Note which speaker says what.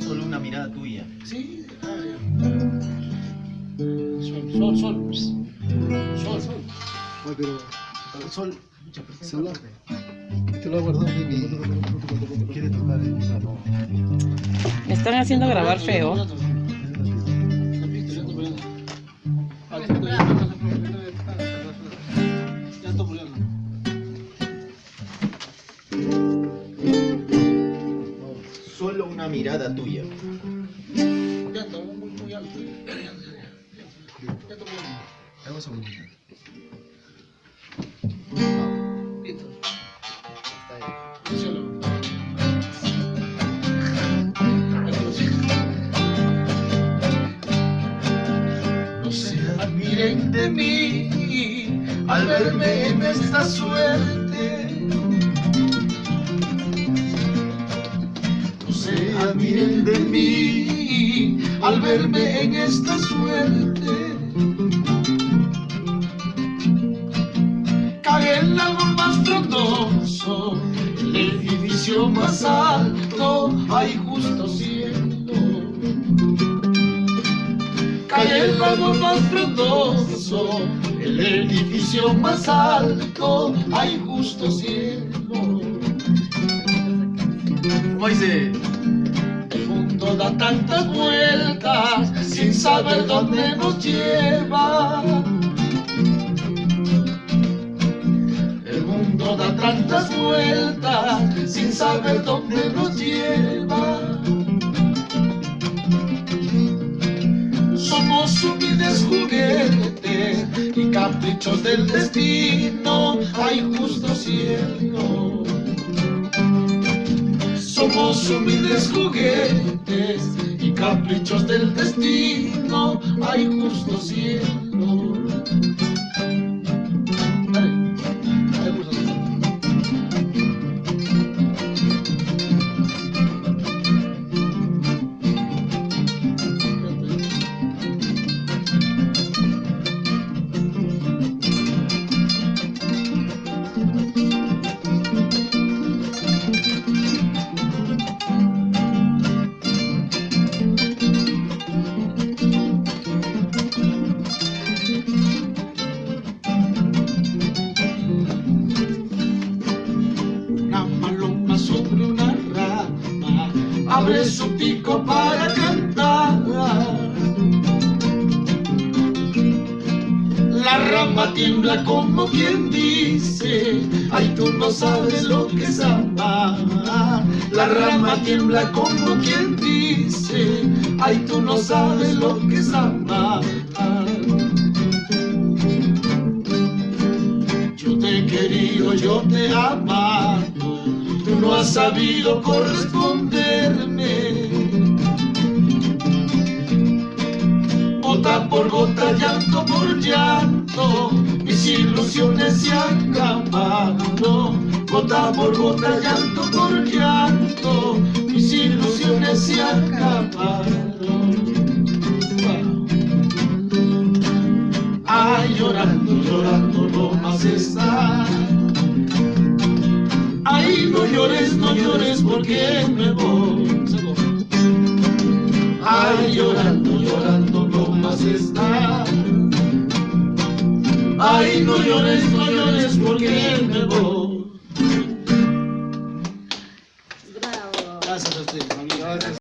Speaker 1: Solo una mirada tuya.
Speaker 2: Sí, sol. Sol.
Speaker 3: Ay, pero
Speaker 1: Sol.
Speaker 3: Sala, te lo he guardado en mi...
Speaker 1: ¿Quiere tocar el no.
Speaker 4: Me están haciendo grabar feo.
Speaker 1: Solo una mirada tuya.
Speaker 2: Ya está muy alto. Ya está muy alto.
Speaker 1: Dame un segundito.
Speaker 2: Listo.
Speaker 1: Está ahí.
Speaker 2: Funciona. No se admiren de mí al verme en esta suerte. No se admiren de mí al verme en esta suerte. Cae el árbol más frondoso, el edificio más alto, hay justo cielo. Cae el árbol más frondoso, el edificio más alto, hay justo cielo.
Speaker 1: ¿Cómo dice?
Speaker 2: El mundo da tantas vueltas sin saber dónde nos lleva. El mundo da tantas vueltas sin saber dónde nos lleva. Somos humildes juguetes y caprichos del destino, hay justo cielo. Somos humildes juguetes y caprichos del destino, hay justo cielo. Una paloma sobre una rama abre su pico para cantar. La rama tiembla como quien dice: ay, tú no sabes lo que es amar. La rama tiembla como quien dice: ay, tú no sabes lo que es amar. Yo te he querido, yo te he amado, tú no has sabido corresponderme. Gota por gota, llanto por llanto, mis ilusiones se han acabado. Gota por gota, llanto por llanto, mis ilusiones se han acabado. Ay, llorando, llorando no más está. Ay, no llores porque me voy. Ay, llorando, llorando no más está. Ay, no llores porque me voy.
Speaker 4: Bravo.
Speaker 2: Gracias a ustedes, amigos.